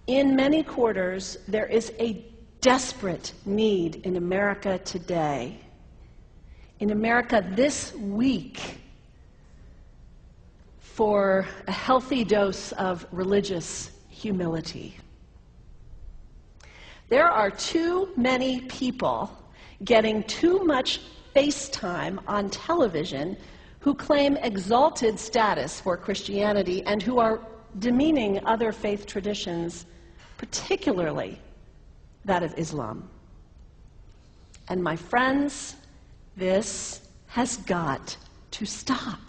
In many quarters, there is a desperate need in America today, in America this week, for a healthy dose of religious humility. There are too many people getting too much face time on television who claim exalted status for Christianity and who are demeaning other faith traditions, particularly that of Islam. And my friends, this has got to stop.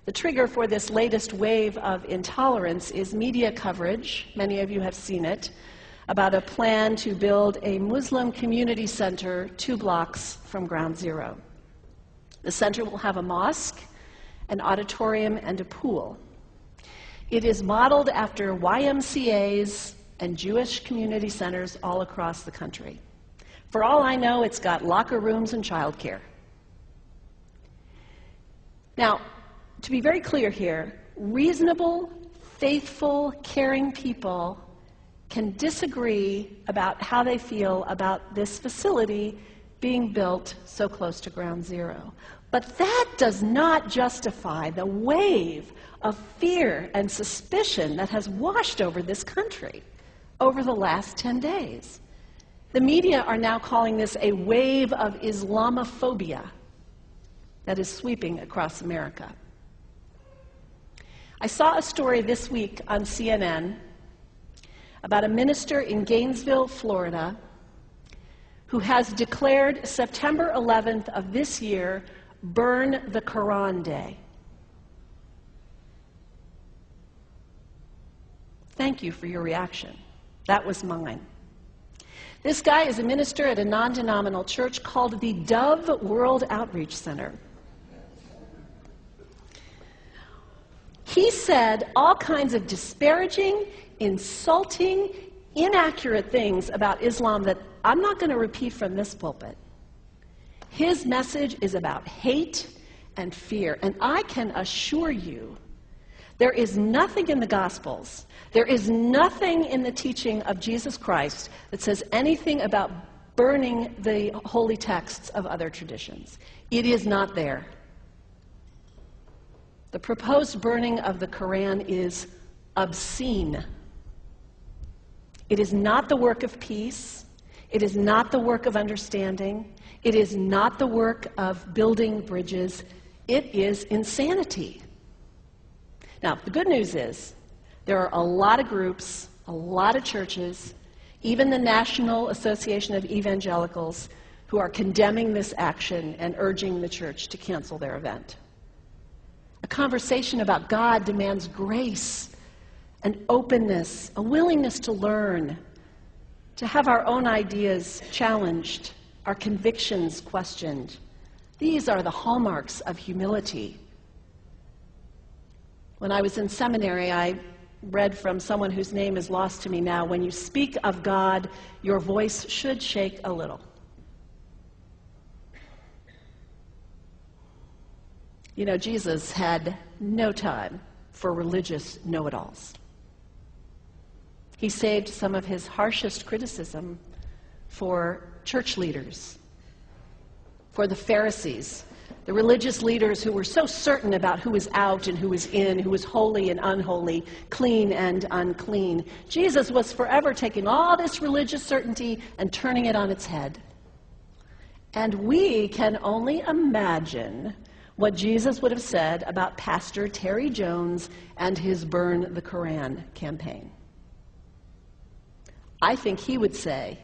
The trigger for this latest wave of intolerance is media coverage, many of you have seen it, about a plan to build a Muslim community center 2 blocks from Ground Zero. The center will have a mosque, an auditorium, and a pool. It is modeled after YMCAs and Jewish community centers all across the country. For all I know, it's got locker rooms and childcare. Now, to be very clear here, reasonable, faithful, caring people can disagree about how they feel about this facility being built so close to Ground Zero. But that does not justify the wave of fear and suspicion that has washed over this country over the last 10 days. The media are now calling this a wave of Islamophobia that is sweeping across America. I saw a story this week on CNN about a minister in Gainesville, Florida, who has declared September 11th of this year Burn the Quran Day. Thank you for your reaction. That was mine. This guy is a minister at a non-denominational church called the Dove World Outreach Center. He said all kinds of disparaging, insulting, inaccurate things about Islam that I'm not going to repeat from this pulpit. His message is about hate and fear, and I can assure you there is nothing in the Gospels, there is nothing in the teaching of Jesus Christ that says anything about burning the holy texts of other traditions. It is not there. The proposed burning of the Quran is obscene. It is not the work of peace. It is not the work of understanding. It is not the work of building bridges. It is insanity. Now, the good news is there are a lot of groups, a lot of churches, even the National Association of Evangelicals, who are condemning this action and urging the church to cancel their event. A conversation about God demands grace and openness, a willingness to learn, to have our own ideas challenged, our convictions questioned. These are the hallmarks of humility. When I was in seminary, I read from someone whose name is lost to me now, when you speak of God, your voice should shake a little. You know, Jesus had no time for religious know-it-alls. He saved some of his harshest criticism for church leaders, for the Pharisees, the religious leaders who were so certain about who was out and who was in, who was holy and unholy, clean and unclean. Jesus was forever taking all this religious certainty and turning it on its head. And we can only imagine what Jesus would have said about Pastor Terry Jones and his Burn the Quran campaign. I think he would say,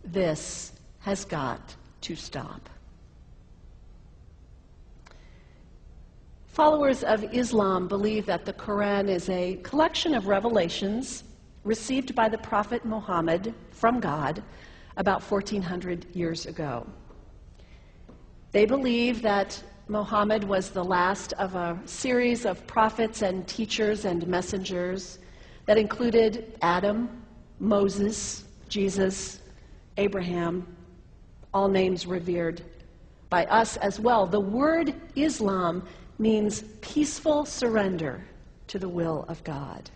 this has got to stop. Followers of Islam believe that the Quran is a collection of revelations received by the Prophet Muhammad from God about 1400 years ago. They believe that Muhammad was the last of a series of prophets and teachers and messengers that included Adam, Moses, Jesus, Abraham, all names revered by us as well. The word Islam means peaceful surrender to the will of God.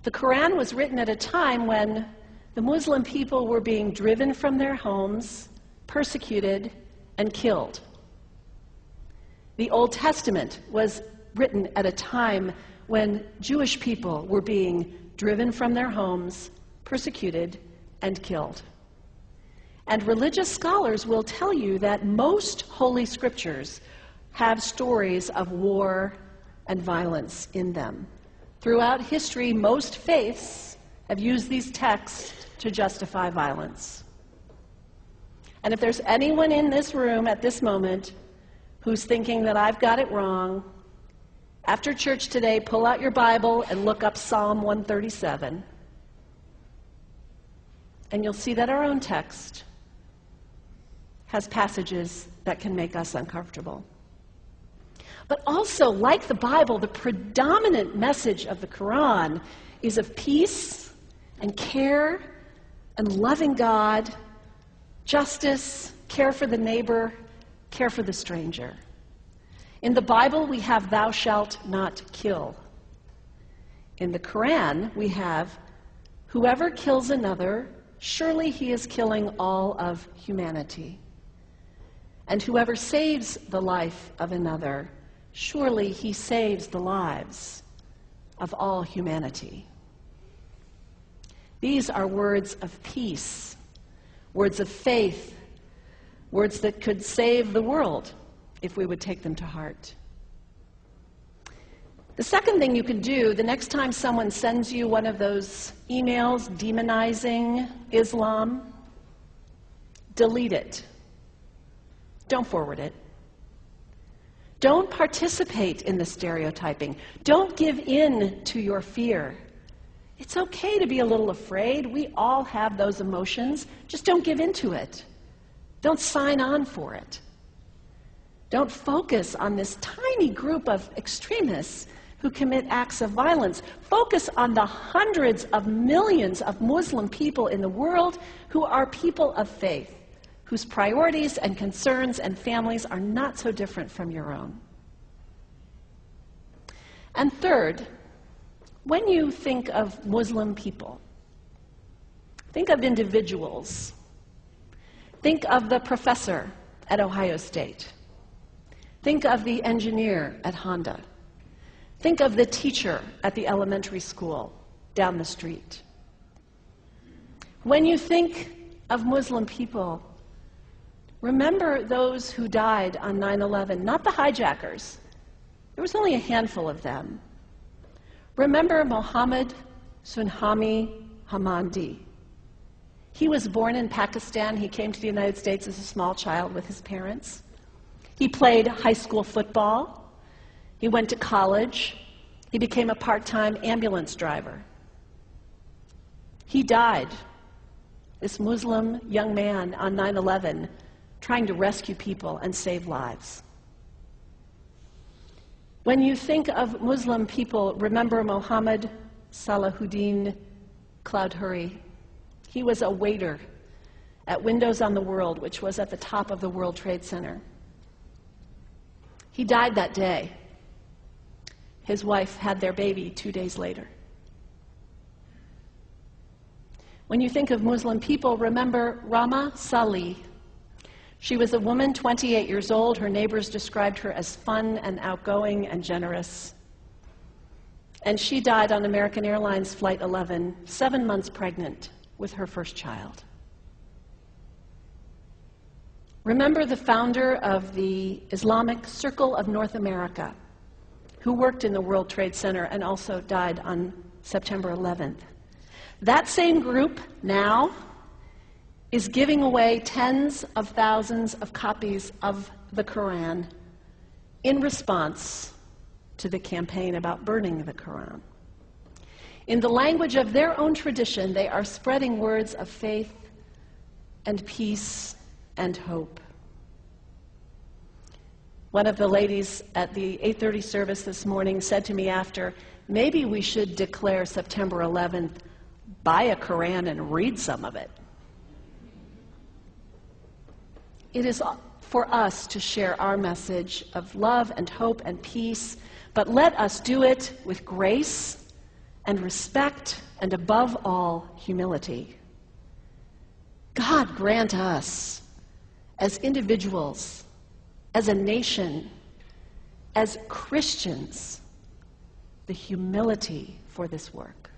The Quran was written at a time when the Muslim people were being driven from their homes, persecuted, and killed. The Old Testament was written at a time when Jewish people were being driven from their homes, persecuted, and killed. And religious scholars will tell you that most Holy Scriptures have stories of war and violence in them. Throughout history, most faiths have used these texts to justify violence. And if there's anyone in this room at this moment who's thinking that I've got it wrong, after church today, pull out your Bible and look up Psalm 137. And you'll see that our own text has passages that can make us uncomfortable. But also, like the Bible, the predominant message of the Quran is of peace and care and loving God, justice, care for the neighbor, care for the stranger. In the Bible, we have thou shalt not kill. In the Quran, we have whoever kills another, surely he is killing all of humanity. And whoever saves the life of another, surely he saves the lives of all humanity. These are words of peace, words of faith, words that could save the world if we would take them to heart. The second thing you can do the next time someone sends you one of those emails demonizing Islam, delete it. Don't forward it. Don't participate in the stereotyping. Don't give in to your fear. It's okay to be a little afraid. We all have those emotions. Just don't give in to it. Don't sign on for it. Don't focus on this tiny group of extremists who commit acts of violence. Focus on the hundreds of millions of Muslim people in the world who are people of faith, whose priorities and concerns and families are not so different from your own. And third, when you think of Muslim people, think of individuals. Think of the professor at Ohio State. Think of the engineer at Honda. Think of the teacher at the elementary school down the street. When you think of Muslim people, remember those who died on 9/11, not the hijackers. There was only a handful of them. Remember Mohammed Sunhami Hamandi. He was born in Pakistan. He came to the United States as a small child with his parents. He played high school football. He went to college. He became a part-time ambulance driver. He died, this Muslim young man, on 9/11, trying to rescue people and save lives. When you think of Muslim people, remember Mohammed Salahuddin Cloudhurry. He was a waiter at Windows on the World, which was at the top of the World Trade Center. He died that day. His wife had their baby 2 days later. When you think of Muslim people, remember Rama Salih. She was a woman, 28 years old. Her neighbors described her as fun and outgoing and generous. And she died on American Airlines Flight 11, 7 months pregnant with her first child. Remember the founder of the Islamic Circle of North America, who worked in the World Trade Center and also died on September 11th. That same group now is giving away tens of thousands of copies of the Quran in response to the campaign about burning the Quran. In the language of their own tradition, they are spreading words of faith and peace and hope. One of the ladies at the 8:30 service this morning said to me after, maybe we should declare September 11th, buy a Quran and read some of it. It is for us to share our message of love and hope and peace, but let us do it with grace and respect, and above all, humility. God grant us, as individuals, as a nation, as Christians, the humility for this work.